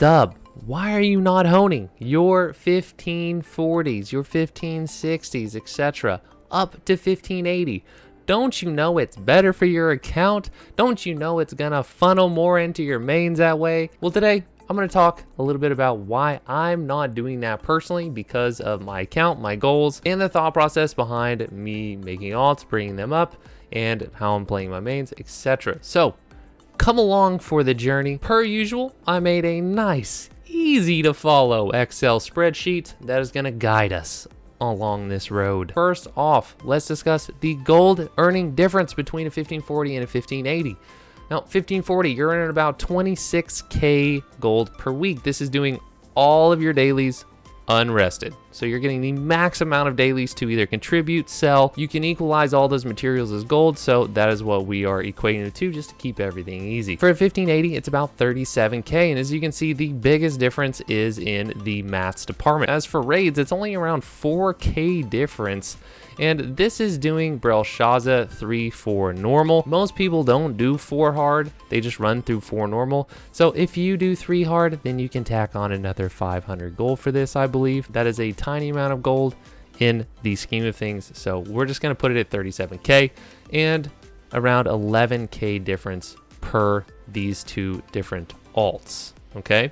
Dub, why are you not honing your 1540s, your 1560s, etc. up to 1580? Don't you know it's better for your account? Don't you know it's gonna funnel more into your mains that way? Well, today I'm gonna talk a little bit about why I'm not doing that personally because of my account, my goals, and the thought process behind me making alts, bringing them up, and how I'm playing my mains, etc. So come along for the journey. Per usual, I made a nice, easy to follow Excel spreadsheet that is gonna guide us along this road. First off, let's discuss the gold earning difference between a 1540 and a 1580. Now, 1540, you're earning about 26K gold per week. This is doing all of your dailies unrested. So you're getting the max amount of dailies to either contribute, sell. You can equalize all those materials as gold, so that is what we are equating it to just to keep everything easy. For a 1580, it's about 37K, and as you can see, the biggest difference is in the mats department. As for raids, it's only around 4K difference, and this is doing Belshazzar 3-4 normal. Most people don't do 4 hard, they just run through 4 normal. So if you do 3 hard, then you can tack on another 500 gold for this, I believe. That is a tiny amount of gold in the scheme of things. So we're just gonna put it at 37K and around 11K difference per these two different alts, okay?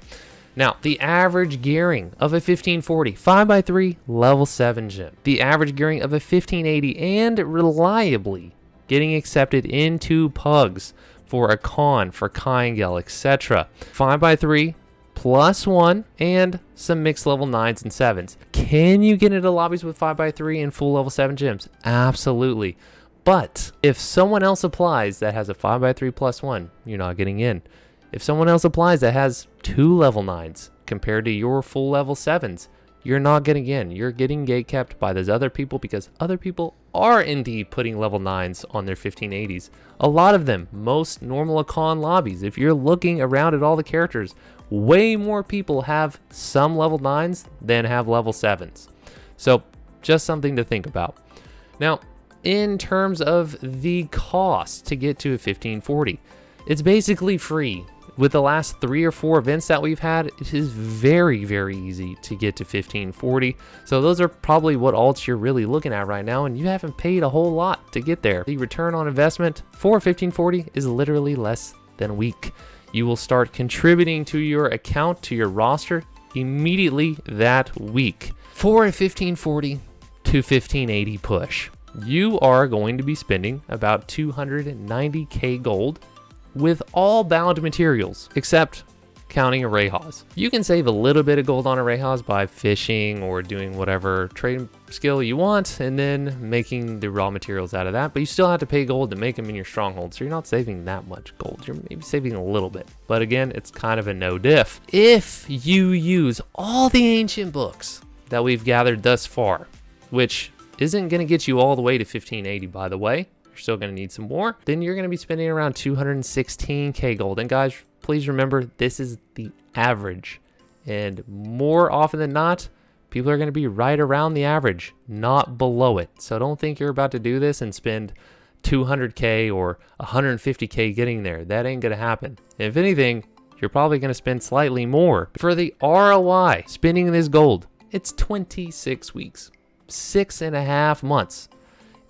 Now, the average gearing of a 1540, 5x3, level 7 gem. The average gearing of a 1580 and reliably getting accepted into pugs for a con, for Kyngel, etc. 5x3, +1, and some mixed level 9s and 7s. Can you get into lobbies with 5x3 and full level 7 gems? Absolutely. But if someone else applies that has a 5x3 +1, you're not getting in. If someone else applies that has 2 level 9s compared to your full level 7s, you're not getting in. You're getting gatekept by those other people because other people are indeed putting level 9s on their 1580s. A lot of them, most normal Akon lobbies, if you're looking around at all the characters, way more people have some level 9s than have level 7s. So just something to think about. Now, in terms of the cost to get to a 1540, it's basically free. With the last 3 or 4 events that we've had, it is very, very easy to get to 1540. So those are probably what alts you're really looking at right now, and you haven't paid a whole lot to get there. The return on investment for 1540 is literally less than a week. You will start contributing to your account, to your roster, immediately that week. For a 1540 to 1580 push, you are going to be spending about 290K gold with all bound materials, except counting a Rehaz. You can save a little bit of gold on a Rehaz by fishing or doing whatever trade skill you want and then making the raw materials out of that, but you still have to pay gold to make them in your stronghold, so you're not saving that much gold. You're maybe saving a little bit, but again, it's kind of a no diff. If you use all the ancient books that we've gathered thus far, which isn't going to get you all the way to 1580, by the way, still going to need some more, then you're going to be spending around 216K gold. And guys, please remember, this is the average, and more often than not, people are going to be right around the average, not below it. So don't think you're about to do this and spend 200K or 150K getting there. That ain't going to happen. If anything, you're probably going to spend slightly more. For the ROI, spending this gold, it's 26 weeks, 6.5 months.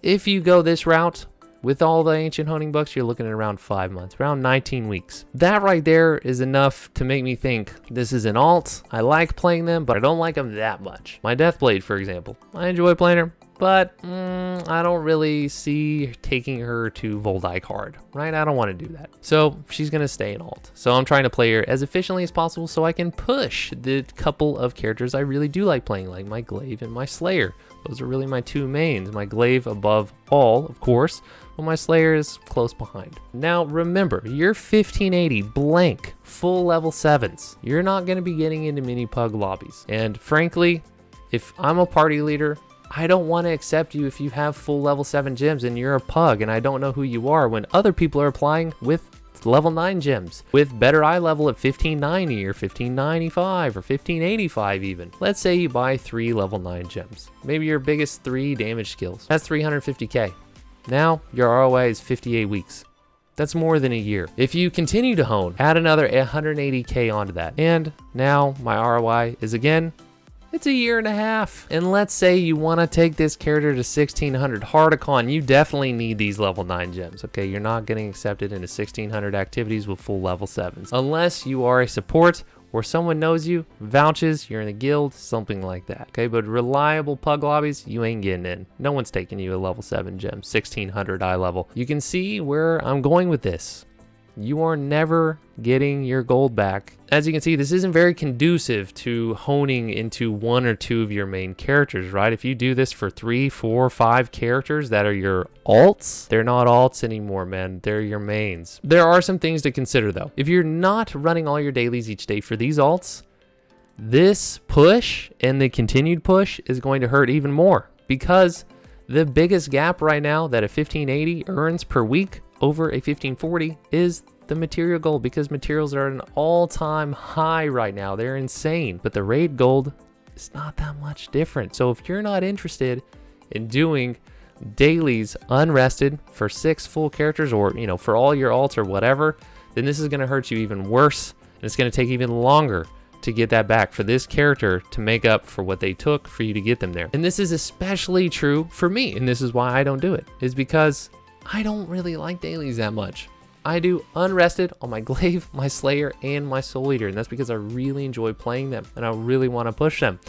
If you go this route, with all the ancient honing books, you're looking at around 5 months, around 19 weeks. That right there is enough to make me think this is an alt. I like playing them, but I don't like them that much. My Deathblade, for example, I enjoy playing her, but I don't really see taking her to Voldyke hard, right? I don't want to do that. So she's going to stay an alt. So I'm trying to play her as efficiently as possible so I can push the couple of characters I really do like playing, like my Glaive and my Slayer. Those are really my 2 mains. My Glaive above all, of course, but my Slayer is close behind. Now remember, your 1580 blank full level 7s, you're not going to be getting into mini pug lobbies. And frankly, if I'm a party leader, I don't want to accept you if you have full level 7 gems and you're a pug and I don't know who you are, when other people are applying with level 9 gems with better eye level at 1590 or 1595 or 1585 even. Let's say you buy 3 level 9 gems, maybe your biggest 3 damage skills. That's 350K. Now your ROI is 58 weeks. That's more than a year. If you continue to hone, add another 180K onto that. And now my ROI is again, it's a year and a half. And let's say you want to take this character to 1600 Hardicon, you definitely need these level 9 gems. Okay, you're not getting accepted into 1600 activities with full level 7s. Unless you are a support or someone knows you, vouches, you're in a guild, something like that. Okay, but reliable pug lobbies, you ain't getting in. No one's taking you a level 7 gem, 1600 eye level. You can see where I'm going with this. You are never getting your gold back. As you can see, this isn't very conducive to honing into 1 or 2 of your main characters, right? If you do this for 3, 4, 5 characters that are your alts, they're not alts anymore, man. They're your mains. There are some things to consider though. If you're not running all your dailies each day for these alts, this push and the continued push is going to hurt even more, because the biggest gap right now that a 1580 earns per week over a 1540 is the material gold, because materials are at an all-time high right now. They're insane, but the raid gold is not that much different. So if you're not interested in doing dailies unrested for 6 full characters, or for all your alts or whatever, then this is going to hurt you even worse, and it's going to take even longer to get that back for this character to make up for what they took for you to get them there. And this is especially true for me, and this is why I don't do it, is because I don't really like dailies that much. I do unrested on my glaive, my slayer, and my soul eater, and that's because I really enjoy playing them and I really want to push them.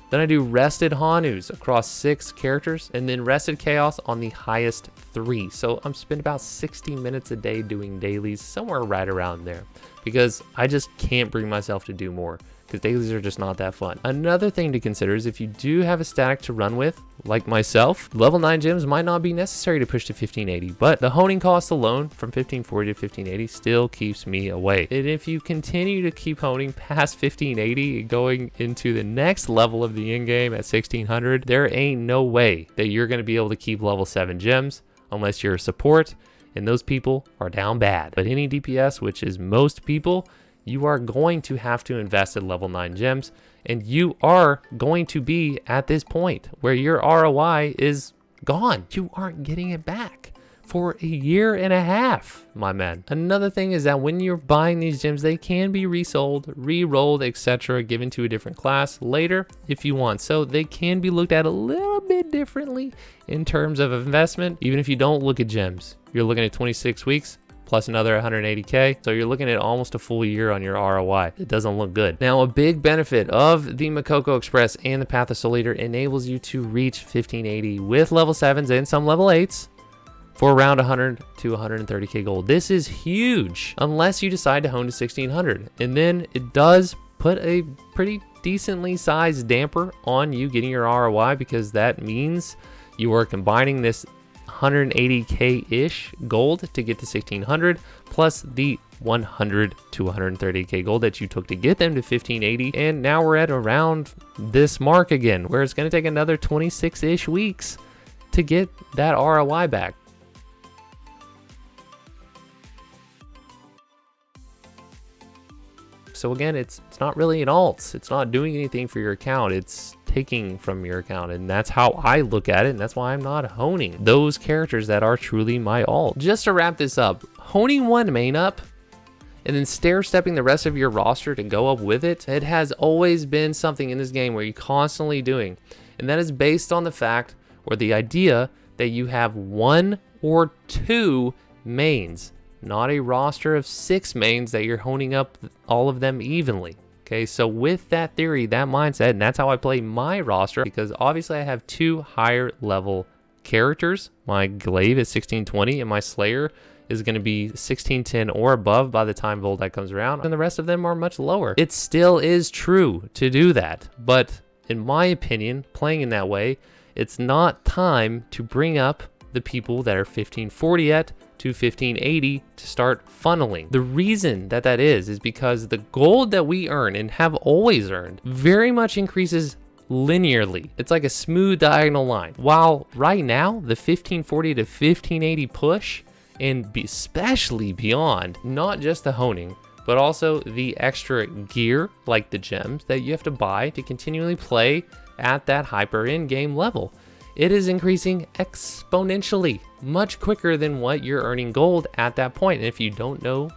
Then I do rested Hanus across 6 characters, and then rested chaos on the highest 3. So I'm spending about 60 minutes a day doing dailies, somewhere right around there, because I just can't bring myself to do more, because dailies are just not that fun. Another thing to consider is if you do have a static to run with, like myself, level 9 gems might not be necessary to push to 1580, but the honing cost alone from 1540 to 1580 still keeps me away. And if you continue to keep honing past 1580 and going into the next level of the in-game at 1600, there ain't no way that you're going to be able to keep level 7 gems unless you're a support, and those people are down bad. But any DPS, which is most people, you are going to have to invest in level 9 gems, and you are going to be at this point where your ROI is gone. You aren't getting it back for a year and a half, my man. Another thing is that when you're buying these gems, they can be resold, re-rolled, etc., given to a different class later if you want. So they can be looked at a little bit differently in terms of investment. Even if you don't look at gems, you're looking at 26 weeks plus another 180K. So you're looking at almost a full year on your ROI. It doesn't look good. Now, a big benefit of the Makoko Express and the Path of Soul Eater enables you to reach 1580 with level 7s and some level 8s for around 100 to 130K gold. This is huge, unless you decide to hone to 1600. And then it does put a pretty decently sized damper on you getting your ROI, because that means you are combining this 180K-ish gold to get to 1600, plus the 100 to 130K gold that you took to get them to 1580. And now we're at around this mark again, where it's going to take another 26-ish weeks to get that ROI back. So again, it's not really an alt. It's not doing anything for your account. It's taking from your account, and that's how I look at it, and that's why I'm not honing those characters that are truly my alt. Just to wrap this up, honing one main up and then stair-stepping the rest of your roster to go up with it, it has always been something in this game where you're constantly doing, and that is based on the fact or the idea that you have 1 or 2 mains, not a roster of 6 mains that you're honing up all of them evenly. Okay, so with that theory, that mindset, and that's how I play my roster, because obviously I have 2 higher level characters. My glaive is 1620 and my slayer is going to be 1610 or above by the time Voltite comes around, and the rest of them are much lower. It still is true to do that, but in my opinion, playing in that way, it's not time to bring up the people that are 1540 at to 1580 to start funneling. The reason that is because the gold that we earn and have always earned very much increases linearly. It's like a smooth diagonal line. While right now, the 1540 to 1580 push, and especially beyond, not just the honing, but also the extra gear like the gems that you have to buy to continually play at that hyper in-game level. it is increasing exponentially, much quicker than what you're earning gold at that point. And if you don't know,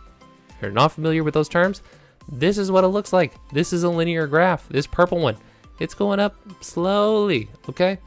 you're not familiar with those terms, this is what it looks like. This is a linear graph. This purple one, it's going up slowly, okay?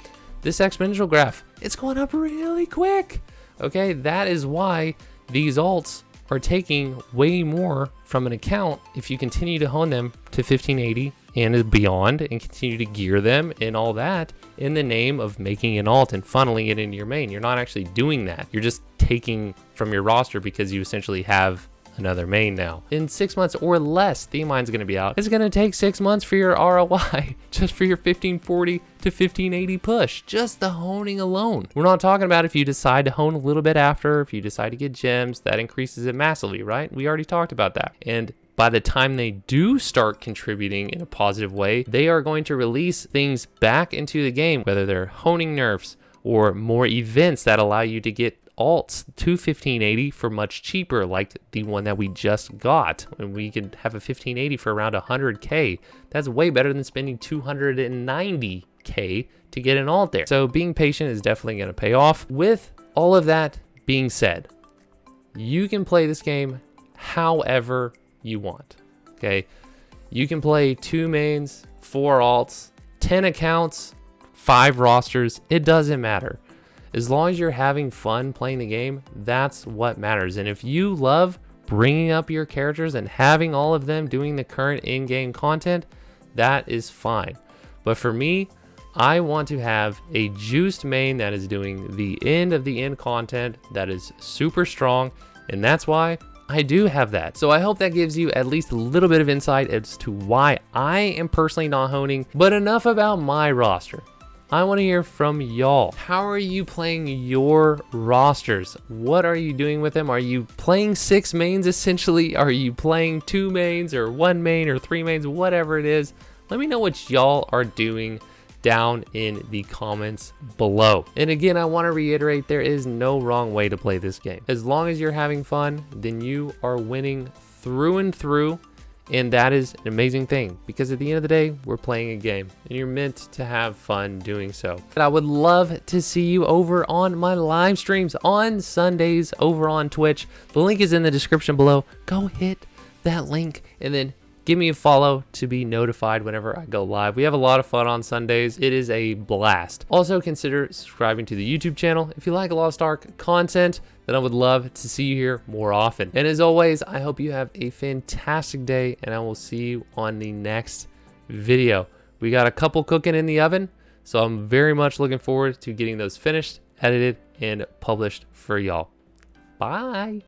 This exponential graph, it's going up really quick, okay? That is why these alts are taking way more from an account if you continue to hone them to 1580 and beyond and continue to gear them and all that in the name of making an alt and funneling it into your main. You're not actually doing that. You're just taking from your roster because you essentially have another main now. In 6 months or less, ThemeMine's going to be out. It's going to take 6 months for your ROI just for your 1540 to 1580 push, just the honing alone. We're not talking about if you decide to hone a little bit after, if you decide to get gems, that increases it massively, right? We already talked about that. And by the time they do start contributing in a positive way, they are going to release things back into the game, whether they're honing nerfs or more events that allow you to get alts to 1580 for much cheaper, like the one that we just got. And we could have a 1580 for around 100k. That's way better than spending 290k to get an alt there. So being patient is definitely going to pay off. With all of that being said, you can play this game however you want, okay? You can play 2 mains, 4 alts, 10 accounts, 5 rosters. It doesn't matter. As long as you're having fun playing the game, that's what matters. And if you love bringing up your characters and having all of them doing the current in-game content, that is fine. But for me, I want to have a juiced main that is doing the end of the end content that is super strong, and that's why I do have that. So I hope that gives you at least a little bit of insight as to why I am personally not honing. But enough about my roster. I want to hear from y'all. How are you playing your rosters? What are you doing with them? Are you playing 6 mains essentially? Are you playing 2 mains or 1 main or 3 mains? Whatever it is, let me know what y'all are doing down in the comments below. And again, I want to reiterate, there is no wrong way to play this game. As long as you're having fun, then you are winning through and through. And that is an amazing thing, because at the end of the day, we're playing a game and you're meant to have fun doing so. And I would love to see you over on my live streams on Sundays over on Twitch. The link is in the description below. Go hit that link and then give me a follow to be notified whenever I go live. We have a lot of fun on Sundays. It is a blast. Also consider subscribing to the YouTube channel. If you like Lost Ark content, then I would love to see you here more often. And as always, I hope you have a fantastic day, and I will see you on the next video. We got a couple cooking in the oven, so I'm very much looking forward to getting those finished, edited, and published for y'all. Bye.